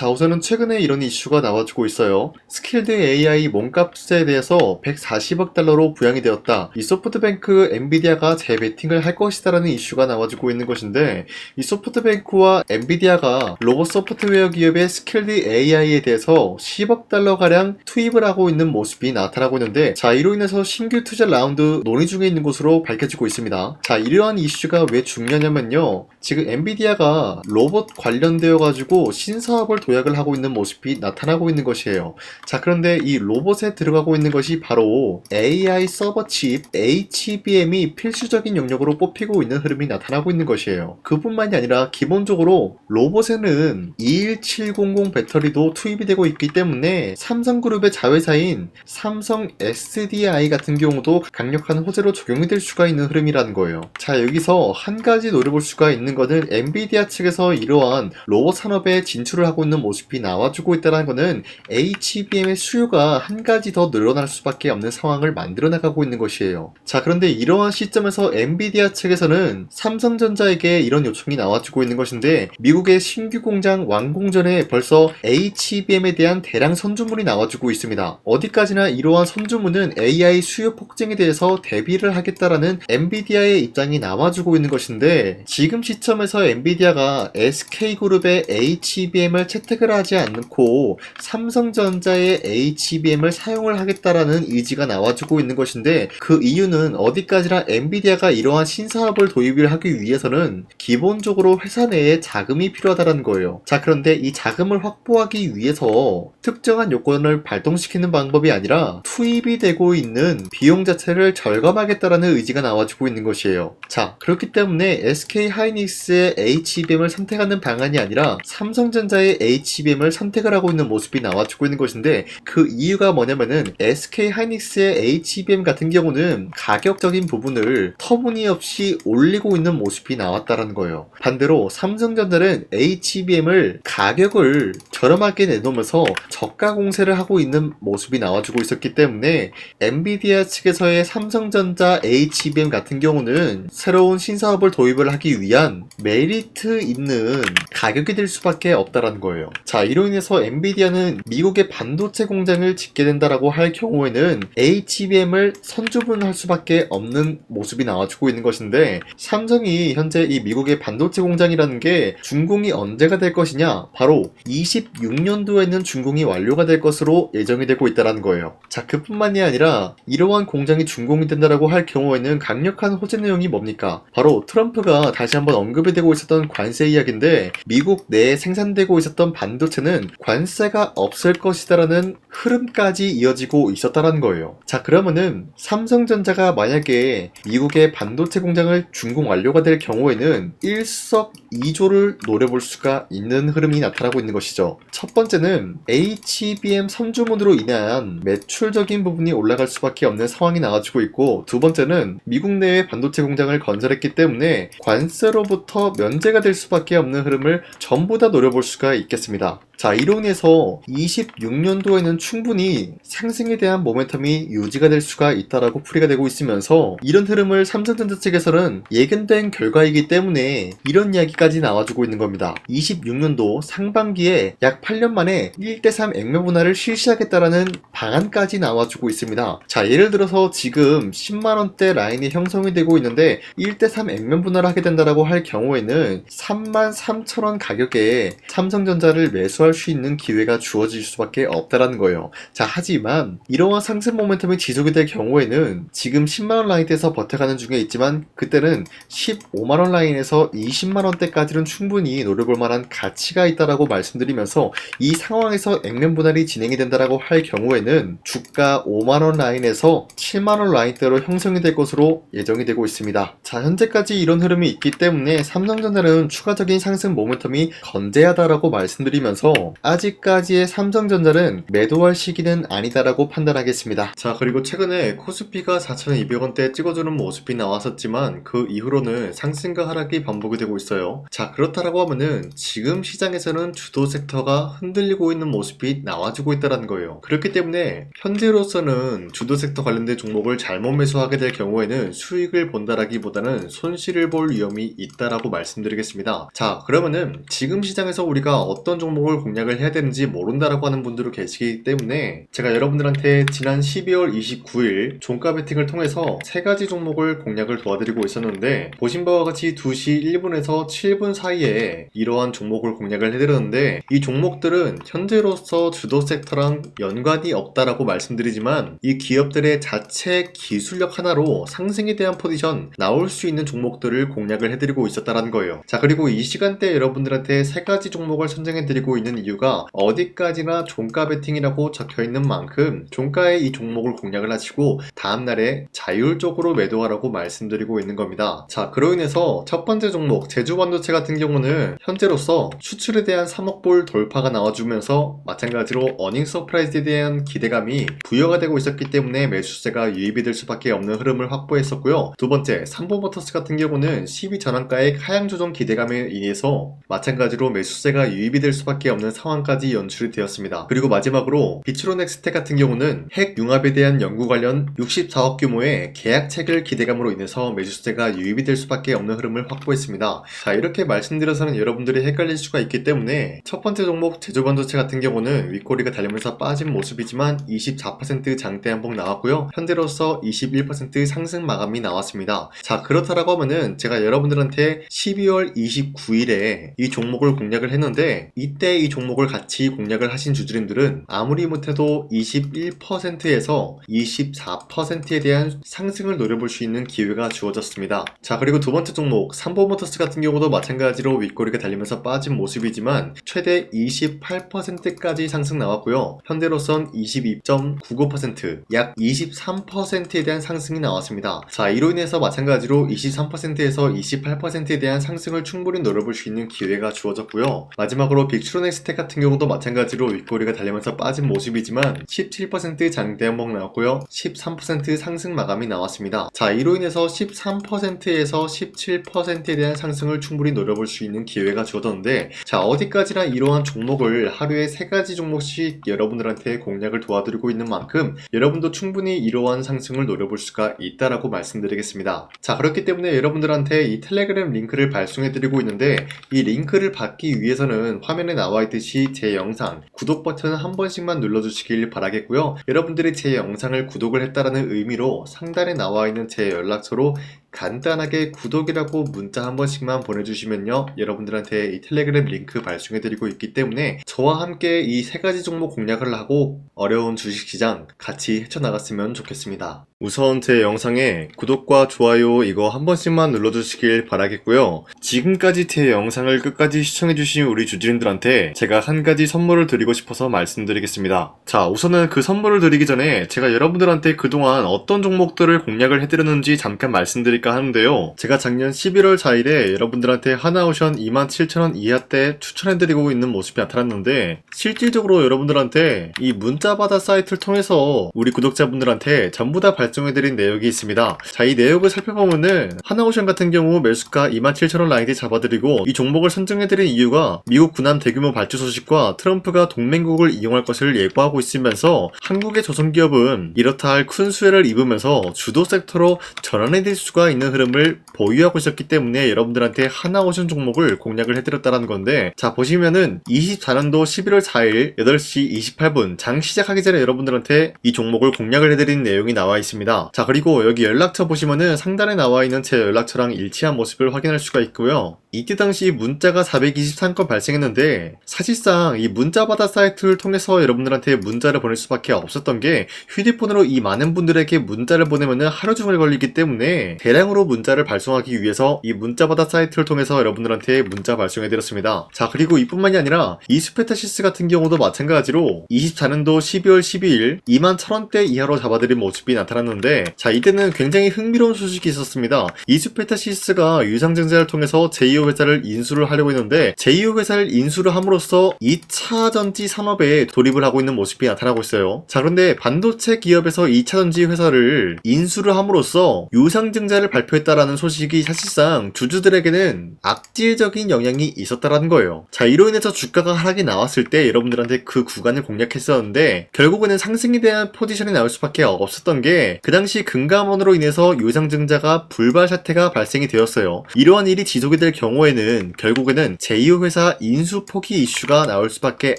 자, 우선은 최근에 이런 이슈가 나와주고 있어요. 스킬드 AI 몸값에 대해서 140억 달러로 부양이 되었다. 이 소프트뱅크 엔비디아가 재배팅을 할 것이다라는 이슈가 나와주고 있는 것인데, 이 소프트뱅크와 엔비디아가 로봇 소프트웨어 기업의 스킬드 AI에 대해서 10억 달러가량 투입을 하고 있는 모습이 나타나고 있는데, 자, 이로 인해서 신규 투자 라운드 논의 중에 있는 것으로 밝혀지고 있습니다. 자, 이러한 이슈가 왜 중요하냐면요, 지금 엔비디아가 로봇 관련되어 가지고 신사업을 도약을 하고 있는 모습이 나타나고 있는 것이에요. 자, 그런데 이 로봇에 들어가고 있는 것이 바로 AI 서버 칩 HBM이 필수적인 영역으로 뽑히고 있는 흐름이 나타나고 있는 것이에요. 그뿐만이 아니라 기본적으로 로봇에는 21700 배터리도 투입이 되고 있기 때문에 삼성그룹의 자회사인 삼성 SDI 같은 경우도 강력한 호재로 적용이 될 수가 있는 흐름이라는 거예요. 자, 여기서 한 가지 노려볼 수가 있는 것은 엔비디아 측에서 이러한 로봇 산업에 진출을 하고 있는 모습이 나와주고 있다는 것은 HBM의 수요가 한 가지 더 늘어날 수밖에 없는 상황을 만들어 나가고 있는 것이에요. 자, 그런데 이러한 시점에서 엔비디아 측에서는 삼성전자에게 이런 요청이 나와주고 있는 것인데, 미국의 신규 공장 완공 전에 벌써 HBM에 대한 대량 선주문이 나와주고 있습니다. 어디까지나 이러한 선주문은 AI 수요 폭증에 대해서 대비를 하겠다라는 엔비디아의 입장이 나와주고 있는 것인데, 지금 시점에서 엔비디아가 SK그룹의 HBM을 채택을 하지 않고 삼성전자의 HBM을 사용을 하겠다라는 의지가 나와주고 있는 것인데, 그 이유는 어디까지나 엔비디아가 이러한 신사업을 도입을 하기 위해서는 기본적으로 회사 내에 자금이 필요하다는 거예요. 자, 그런데 이 자금을 확보하기 위해서 특정한 요건을 발동시키는 방법이 아니라 투입이 되고 있는 비용 자체를 절감하겠다라는 의지가 나와주고 있는 것이에요. 자, 그렇기 때문에 SK 하이닉스의 HBM을 선택하는 방안이 아니라 삼성전자의 HBM을 선택을 하고 있는 모습이 나와주고 있는 것인데, 그 이유가 뭐냐면은 SK 하이닉스의 HBM 같은 경우는 가격적인 부분을 터무니없이 올리고 있는 모습이 나왔다는 거예요. 반대로 삼성전자는 HBM을 가격을 저렴하게 내놓으면서 저가 공세를 하고 있는 모습이 나와주고 있었기 때문에 엔비디아 측에서의 삼성전자 HBM 같은 경우는 새로운 신사업을 도입을 하기 위한 메리트 있는 가격이 될 수밖에 없다라는 거예요. 자, 이로 인해서 엔비디아는 미국의 반도체 공장을 짓게 된다라고 할 경우에는 HBM을 선주문할 수밖에 없는 모습이 나와주고 있는 것인데, 삼성이 현재 이 미국의 반도체 공장이라는 게 준공이 언제가 될 것이냐, 바로 26년도에는 준공이 완료가 될 것으로 예정이 되고 있다는 거예요. 자, 그뿐만이 아니라 이러한 공장이 준공이 된다라고 할 경우에는 강력한 호재 내용이 뭡니까? 바로 트럼프가 다시 한번 언급이 되고 있었던 관세 이야기인데, 미국 내에 생산되고 있었던 반도체는 관세가 없을 것이다라는 흐름까지 이어지고 있었다는 거예요. 자, 그러면은 삼성전자가 만약에 미국의 반도체 공장을 준공 완료가 될 경우에는 일석이조를 노려볼 수가 있는 흐름이 나타나고 있는 것이죠. 첫 번째는 HBM 선주문으로 인한 매출적인 부분이 올라갈 수밖에 없는 상황이 나와주고 있고, 두 번째는 미국 내에 반도체 공장을 건설했기 때문에 관세로부터 면제가 될 수밖에 없는 흐름을 전부 다 노려볼 수가 있겠습니다. 자, 이로 인해서 26년도에는 충분히 상승에 대한 모멘텀이 유지가 될 수가 있다라고 풀이가 되고 있으면서, 이런 흐름을 삼성전자 측에서는 예견된 결과이기 때문에 이런 이야기까지 나와주고 있는 겁니다. 26년도 상반기에 약 8년 만에 1대3 액면 분할을 실시하겠다라는 방안까지 나와주고 있습니다. 자, 예를 들어서 지금 10만원대 라인이 형성이 되고 있는데 1대3 액면 분할을 하게 된다라고 할 경우에는 33,000원 가격에 삼성전자를 매수할 수 있는 기회가 주어질 수밖에 없다라는 거예요. 자, 하지만 이러한 상승 모멘텀이 지속이 될 경우에는 지금 10만원 라인에서 버텨가는 중에 있지만, 그때는 15만원 라인에서 20만원대까지는 충분히 노려볼 만한 가치가 있다라고 말씀드리면서, 이 상황에서 액면 분할이 진행이 된다라고 할 경우에는 주가 5만원 라인에서 7만원 라인대로 형성이 될 것으로 예정이 되고 있습니다. 자, 현재까지 이런 흐름이 있기 때문에 삼성전자는 추가적인 상승 모멘텀이 건재하다라고 말씀드리면서, 아직까지의 삼성전자는 매도할 시기는 아니다라고 판단하겠습니다. 자, 그리고 최근에 코스피가 4,200원대 찍어주는 모습이 나왔었지만 그 이후로는 상승과 하락이 반복이 되고 있어요. 자, 그렇다라고 하면은 지금 시장에서는 주도 섹터가 흔들리고 있는 모습이 나와주고 있다는 거예요. 그렇기 때문에 현재로서는 주도 섹터 관련된 종목을 잘못 매수하게 될 경우에는 수익을 본다라기보다는 손실을 볼 위험이 있다라고 말씀드리겠습니다. 자, 그러면은 지금 시장에서 우리가 어떤 종목을 공략을 해야 되는지 모른다라고 하는 분들도 계시기 때문에 제가 여러분들한테 지난 12월 29일 종가 베팅을 통해서 3가지 종목을 공략을 도와드리고 있었는데, 보신 바와 같이 2시 1분에서 7분 사이에 이러한 종목을 공략을 해드렸는데, 이 종목들은 현재로서 주도 섹터랑 연관이 없다라고 말씀드리지만 이 기업들의 자체 기술력 하나로 상승에 대한 포지션 나올 수 있는 종목들을 공략을 해드리고 있었다는 거예요. 자, 그리고 이 시간대 여러분들한테 3가지 종목을 선정해드리고 있는 이유가 어디까지나 종가 베팅이라고 적혀있는 만큼 종가에 이 종목을 공략을 하시고 다음날에 자율적으로 매도하라고 말씀드리고 있는 겁니다. 자, 그로 인해서 첫 번째 종목 제주반도체 같은 경우는 현재로서 수출에 대한 3억 불 돌파가 나와주면서 마찬가지로 어닝 서프라이즈에 대한 기대감이 부여가 되고 있었기 때문에 매수세가 유입이 될 수밖에 없는 흐름을 확보했었고요. 두 번째 삼보모터스 같은 경우는 12 전환가의 하향 조정 기대감에 의해서 마찬가지로 매수세가 유입이 될 수밖에 없는 상황까지 연출이 되었습니다. 그리고 마지막으로 비추로넥스텍 같은 경우는 핵 융합에 대한 연구 관련 64억 규모의 계약책을 기대감으로 인해서 매수세가 유입이 될 수밖에 없는 흐름을 확보했습니다. 자, 이렇게 말씀드려서는 여러분들이 헷갈릴 수가 있기 때문에 첫 번째 종목 제주반도체 같은 경우는 윗꼬리가 달리면서 빠진 모습이지만 24% 장대 한봉 나왔고요. 현재로서 21% 상승 마감이 나왔습니다. 자, 그렇다라고 하면은 제가 여러분들한테 12월 29일에 이 종목을 공략을 했는데, 이때 이 종목을 같이 공략을 하신 주주님들은 아무리 못해도 21%에서 24%에 대한 상승을 노려볼 수 있는 기회가 주어졌습니다. 자, 그리고 두 번째 종목 삼보모터스 같은 경우도 마찬가지로 윗꼬리가 달리면서 빠진 모습이지만 최대 28%까지 상승 나왔고요. 현재로선 22.99%, 약 23%에 대한 상승이 나왔습니다. 자, 이로 인해서 마찬가지로 23%에서 28%에 대한 상승을 충분히 노려볼 수 있는 기회가 주어졌고요. 마지막으로 빅트로넥스텍 같은 경우도 마찬가지로 윗꼬리가 달리면서 빠진 모습이지만 17% 장대 한봉 나왔고요. 13% 상승 마감이 나왔습니다. 자, 이로 인해서 13%에서 17%에 대한 상승을 충분히 노려볼 수 있는 기회가 주어졌는데, 자, 어디까지나 이러한 종목을 하루에 3가지 종목씩 여러분들한테 공략을 도와드리고 있는 만큼 여러분도 충분히 이러한 상승을 노려볼 수가 있다라고 말씀드리겠습니다. 자, 그렇기 때문에 여러분들한테 이 텔레그램 링크를 발송해드리고 있는데, 이 링크를 받기 위해서는 화면에 나와 있듯이 제 영상 구독 버튼 한 번씩만 눌러주시길 바라겠고요. 여러분들이 제 영상을 구독을 했다라는 의미로 상단에 나와 있는 제 연락처로 간단하게 구독이라고 문자 한 번씩만 보내주시면요, 여러분들한테 이 텔레그램 링크 발송해드리고 있기 때문에 저와 함께 이 3가지 종목 공략을 하고 어려운 주식시장 같이 헤쳐나갔으면 좋겠습니다. 우선 제 영상에 구독과 좋아요 이거 한 번씩만 눌러주시길 바라겠고요. 지금까지 제 영상을 끝까지 시청해주신 우리 주주님들한테 제가 한 가지 선물을 드리고 싶어서 말씀드리겠습니다. 자, 우선은 그 선물을 드리기 전에 제가 여러분들한테 그동안 어떤 종목들을 공략을 해드렸는지 잠깐 말씀드릴까 하는데요. 제가 작년 11월 4일에 여러분들한테 하나오션 27,000원 이하대 추천해드리고 있는 모습이 나타났는데, 실질적으로 여러분들한테 이 문자바다 사이트를 통해서 우리 구독자분들한테 전부 다 발송해드린 내역이 있습니다. 자, 이 내역을 살펴보면은 하나오션 같은 경우 매수가 27,000원 라인에 잡아드리고 이 종목을 선정해드린 이유가 미국 군함 대규모 발주 소식과 트럼프가 동맹국을 이용할 것을 예고하고 있으면서 한국의 조선기업은 이렇다 할 큰 수혜를 입으면서 주도 섹터로 전환해질 수가 있는 흐름을 보유하고 있었기 때문에 여러분들한테 하나오션 종목을 공략을 해드렸다는 건데, 자, 보시면은 24년도 11월 4일 8시 28분 장 시작하기 전에 여러분들한테 이 종목을 공략을 해드린 내용이 나와 있습니다. 자, 그리고 여기 연락처 보시면은 상단에 나와 있는 제 연락처랑 일치한 모습을 확인할 수가 있고요. 이때 당시 문자가 423건 발생했는데, 사실상 이 문자바다 사이트를 통해서 여러분들한테 문자를 보낼 수밖에 없었던 게, 휴대폰으로 이 많은 분들에게 문자를 보내면은 하루 종일 걸리기 때문에 대량으로 문자를 발송하기 위해서 이 문자바다 사이트를 통해서 여러분들한테 문자 발송해드렸습니다. 자, 그리고 이뿐만이 아니라 이스페타시스 같은 경우도 마찬가지로 24년도 12월 12일 21,000원대 이하로 잡아드린 모습이 나타났는데, 자, 이때는 굉장히 흥미로운 소식이 있었습니다. 이스페타시스가 유상증자를 통해서 제2호 회사를 인수를 하려고 했는데, 제2호 회사를 인수를 함으로써 2차 전지 산업에 돌입을 하고 있는 모습이 나타나고 있어요. 자, 그런데 반도체 기업에서 2차 전지 회사를 인수를 함으로써 유상증자를 투자를 발표했다라는 소식이 사실상 주주들에게는 악질적인 영향이 있었다라는 거예요. 자, 이로 인해서 주가가 하락이 나왔을 때 여러분들한테 그 구간을 공략했었는데 결국에는 상승에 대한 포지션이 나올 수밖에 없었던 게 그 당시 금감원으로 인해서 요상증자가 불발 사태가 발생이 되었어요. 이러한 일이 지속이 될 경우에는 결국에는 제2회사 인수 포기 이슈가 나올 수밖에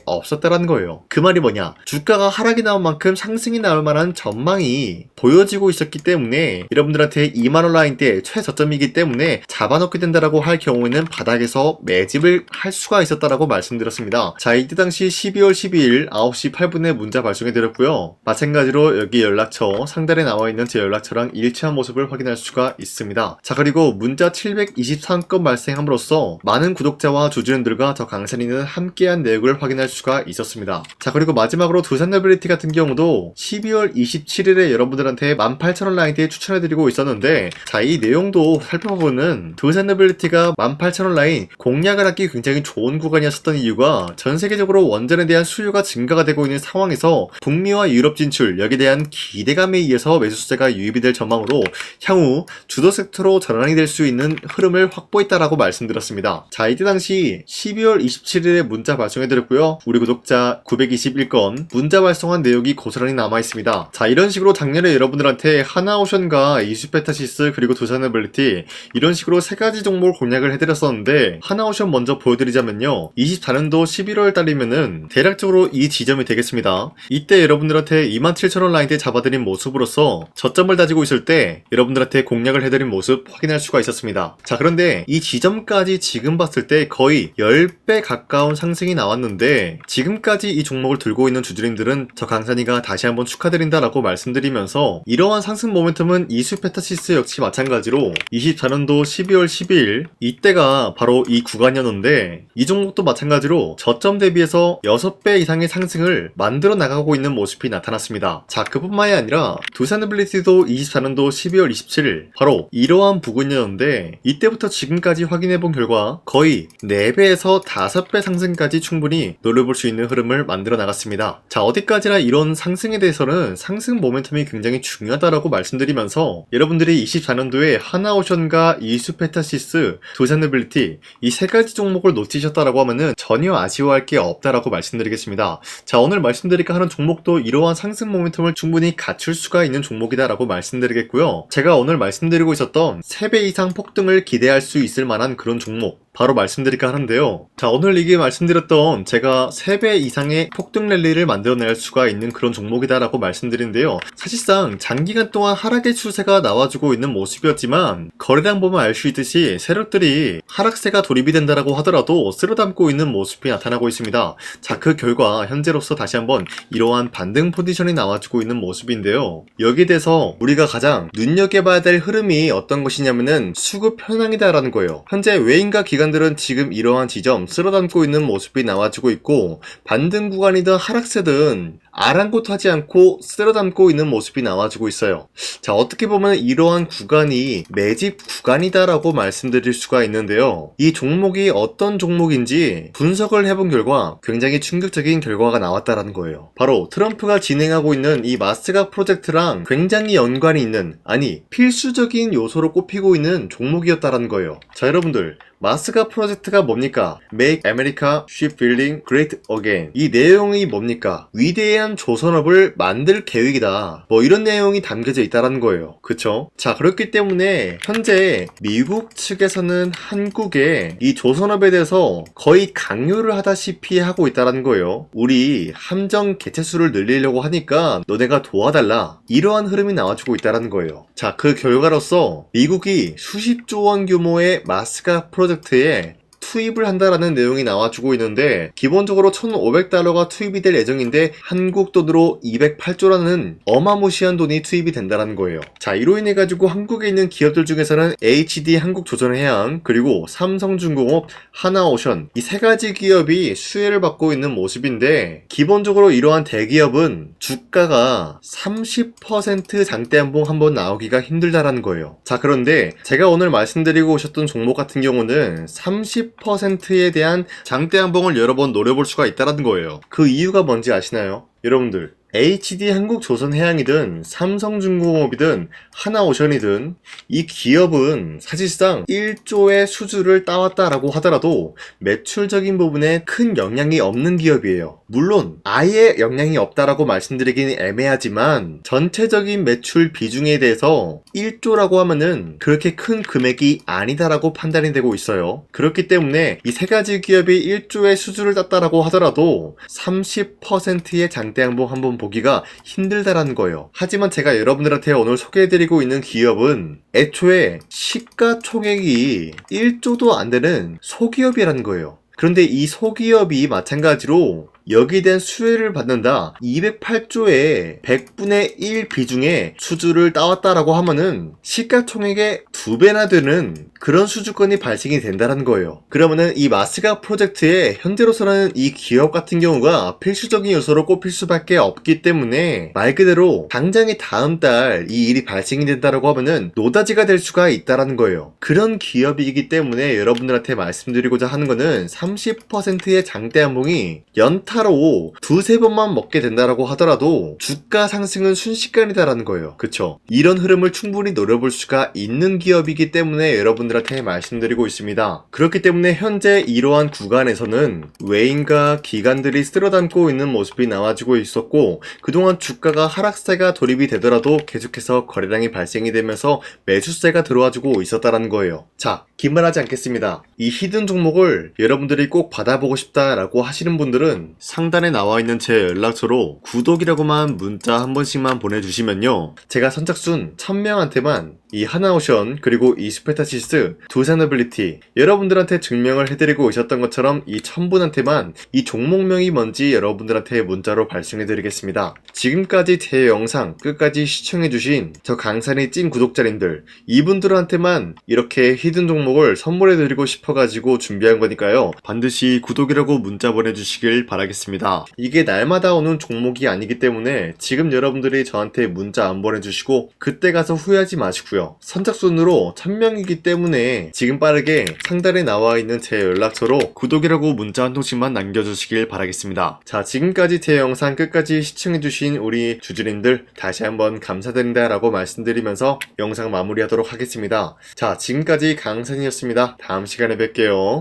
없었다라는 거예요. 그 말이 뭐냐? 주가가 하락이 나온 만큼 상승이 나올 만한 전망이 보여지고 있었기 때문에 여러분들한테 2만원 라인대 최저점이기 때문에 잡아놓게 된다라고 할 경우에는 바닥에서 매집을 할 수가 있었다라고 말씀드렸습니다. 자, 이때 당시 12월 12일 9시 8분에 문자 발송해 드렸고요. 마찬가지로 여기 연락처 상단에 나와있는 제 연락처랑 일치한 모습을 확인할 수가 있습니다. 자, 그리고 문자 723건 발생함으로써 많은 구독자와 주주님들과 저 강산이는 함께한 내용을 확인할 수가 있었습니다. 자, 그리고 마지막으로 두산노빌리티 같은 경우도 12월 27일에 여러분들한테 18,000원 라인대에 추천해드리고 있었는데, 자, 이 내용도 살펴보면 두산노빌리티가 18,000원 라인 공략을 하기 굉장히 좋은 구간이었었던 이유가 전 세계적으로 원전에 대한 수요가 증가가 되고 있는 상황에서 북미와 유럽 진출, 여기에 대한 기대감에 의해서 매수세가 유입이 될 전망으로 향후 주도 섹터로 전환이 될 수 있는 흐름을 확보했다라고 말씀드렸습니다. 자, 이때 당시 12월 27일에 문자 발송해드렸고요. 우리 구독자 921건 문자 발송한 내용이 고스란히 남아있습니다. 자, 이런 식으로 작년에 여러분들한테 하나오션과 이수페타시스 그리고 두산노빌리티 이런 식으로 세 가지 종목을 공략을 해드렸었는데, 하나오션 먼저 보여드리자면요, 24년도 11월 달이면은 대략적으로 이 지점이 되겠습니다. 이때 여러분들한테 27,000원 라인대 잡아드린 모습으로서 저점을 다지고 있을 때 여러분들한테 공략을 해드린 모습 확인할 수가 있었습니다. 자, 그런데 이 지점까지 지금 봤을 때 거의 10배 가까운 상승이 나왔는데, 지금까지 이 종목을 들고 있는 주주님들은 저 강산이가 다시 한번 축하드린다라고 말씀드리면서, 이러한 상승 모멘텀은 이수페타시스 역시 마찬가지로 24년도 12월 12일 이때가 바로 이 구간이었는데, 이 종목도 마찬가지로 저점 대비해서 6배 이상의 상승을 만들어 나가고 있는 모습이 나타났습니다. 자, 그뿐만이 아니라 두산노빌리티도 24년도 12월 27일 바로 이러한 부근이었는데, 이때부터 지금까지 확인해본 결과 거의 4배에서 5배 상승까지 충분히 노려볼 수 있는 흐름을 만들어 나갔습니다. 자, 어디까지나 이런 상승에 대해서는 상승 모멘텀이 굉장히 중요하다라고 말씀드리면서, 여러분들이 24년도에 하나오션과 이수페타시스, 두산노빌리티 이 세 가지 종목을 놓치셨다라고 하면은 전혀 아쉬워할 게 없다라고 말씀드리겠습니다. 자, 오늘 말씀드릴까 하는 종목도 이러한 상승 모멘텀을 충분히 갖출 수가 있는 종목이다라고 말씀드리겠고요. 제가 오늘 말씀드리고 있었던 3배 이상 폭등을 기대할 수 있을 만한 그런 종목 바로 말씀드릴까 하는데요. 자, 오늘 이게 말씀드렸던 제가 3배 이상의 폭등 랠리를 만들어낼 수가 있는 그런 종목이다라고 말씀드리는데요. 사실상 장기간 동안 하락의 추세가 나와주고 있는 모습이었지만, 거래량 보면 알 수 있듯이 세력들이 하락세가 돌입이 된다라고 하더라도 쓸어담고 있는 모습이 나타나고 있습니다. 자, 그 결과 현재로서 다시 한번 이러한 반등 포지션이 나와주고 있는 모습인데요. 여기에 대해서 우리가 가장 눈여겨봐야 될 흐름이 어떤 것이냐면은 수급 현황이다라는 거예요. 현재 외인과 기관들은 지금 이러한 지점 쓸어담고 있는 모습이 나와주고 있고, 반등 구간이든 하락세든 아랑곳하지 않고 쓸어담고 있는 모습이 나와주고 있어요. 자, 어떻게 보면 이러한 구간이 매집 구간이다라고 말씀드릴 수가 있는데요. 이 종목이 어떤 종목인지 분석을 해본 결과 굉장히 충격적인 결과가 나왔다라는 거예요. 바로 트럼프가 진행하고 있는 이 마스가 프로젝트랑 굉장히 연관이 있는, 아니 필수적인 요소로 꼽히고 있는 종목이었다라는 거예요. 자, 여러분들, 마스가 프로젝트가 뭡니까? Make America Shipbuilding Great Again. 이 내용이 뭡니까? 위대한 조선업을 만들 계획이다. 뭐 이런 내용이 담겨져 있다는 거예요. 그쵸? 자, 그렇기 때문에 현재 미국 측에서는 한국에 이 조선업에 대해서 거의 강요를 하다시피 하고 있다는 거예요. 우리 함정 개체수를 늘리려고 하니까 너네가 도와달라. 이러한 흐름이 나와주고 있다는 거예요. 자, 그 결과로서 미국이 수십조 원 규모의 마스가 프로젝트에 투입을 한다라는 내용이 나와주고 있는데, 기본적으로 1,500달러가 투입이 될 예정인데 한국 돈으로 208조라는 어마무시한 돈이 투입이 된다는 거예요. 자, 이로 인해 가지고 한국에 있는 기업들 중에서는 HD 한국조선해양, 그리고 삼성중공업, 하나오션 이 세 가지 기업이 수혜를 받고 있는 모습인데, 기본적으로 이러한 대기업은 주가가 30% 장대양봉 한번 나오기가 힘들다라는 거예요. 자, 그런데 제가 오늘 말씀드리고 오셨던 종목 같은 경우는 30%에 대한 장대 양봉을 여러 번 노려볼 수가 있다는 거예요. 그 이유가 뭔지 아시나요? 여러분들, HD 한국조선해양이든 삼성중공업이든 하나오션이든 이 기업은 사실상 1조의 수주를 따왔다라고 하더라도 매출적인 부분에 큰 영향이 없는 기업이에요. 물론 아예 영향이 없다라고 말씀드리긴 애매하지만 전체적인 매출 비중에 대해서 1조라고 하면은 그렇게 큰 금액이 아니다라고 판단이 되고 있어요. 그렇기 때문에 이 세 가지 기업이 1조의 수주를 땄다라고 하더라도 30%의 장대양봉 한번 보기가 힘들다라는 거예요. 하지만 제가 여러분들한테 오늘 소개해드리고 있는 기업은 애초에 시가총액이 1조도 안 되는 소기업이라는 거예요. 그런데 이 소기업이 마찬가지로 여기에 대한 수혜를 받는다. 208조의 100분의 1 비중의 수주를 따왔다라고 하면은 시가총액의 2배나 되는 그런 수주권이 발생이 된다는 거예요. 그러면은 이 마스가 프로젝트에 현재로서는 이 기업 같은 경우가 필수적인 요소로 꼽힐 수밖에 없기 때문에 말 그대로 당장의 다음 달 이 일이 발생이 된다라고 하면은 노다지가 될 수가 있다라는 거예요. 그런 기업이기 때문에 여러분들한테 말씀드리고자 하는 거는 30%의 장대한봉이 연타로 두세 번만 먹게 된다라고 하더라도 주가 상승은 순식간이다라는 거예요. 그쵸? 이런 흐름을 충분히 노려볼 수가 있는 기업이기 때문에 여러분들한테 말씀드리고 있습니다. 그렇기 때문에 현재 이러한 구간에서는 외인과 기관들이 쓸어담고 있는 모습이 나와주고 있었고 그동안 주가가 하락세가 돌입이 되더라도 계속해서 거래량이 발생이 되면서 매수세가 들어와주고 있었다라는 거예요. 자, 긴말하지 않겠습니다. 이 히든 종목을 여러분들이 꼭 받아보고 싶다라고 하시는 분들은 상단에 나와있는 제 연락처로 구독이라고만 문자 한 번씩만 보내주시면요, 제가 선착순 1000명한테만 이 하나오션 그리고 이 스페타시스 두 산어빌리티 여러분들한테 증명을 해드리고 있었던 것처럼 이 1000분한테만 이 종목명이 뭔지 여러분들한테 문자로 발송해드리겠습니다. 지금까지 제 영상 끝까지 시청해주신 저 강산의 찐 구독자님들, 이분들한테만 이렇게 히든 종목을 선물해드리고 싶어가지고 준비한 거니까요, 반드시 구독이라고 문자 보내주시길 바라겠습니다. 이게 날마다 오는 종목이 아니기 때문에 지금 여러분들이 저한테 문자 안 보내주시고 그때 가서 후회하지 마시고요. 선착순으로 1000명이기 때문에 지금 빠르게 상단에 나와있는 제 연락처로 구독이라고 문자 한 통씩만 남겨주시길 바라겠습니다. 자, 지금까지 제 영상 끝까지 시청해주신 우리 주주님들 다시 한번 감사드린다 라고 말씀드리면서 영상 마무리하도록 하겠습니다. 자, 지금까지 강산이었습니다. 다음 시간에 뵐게요.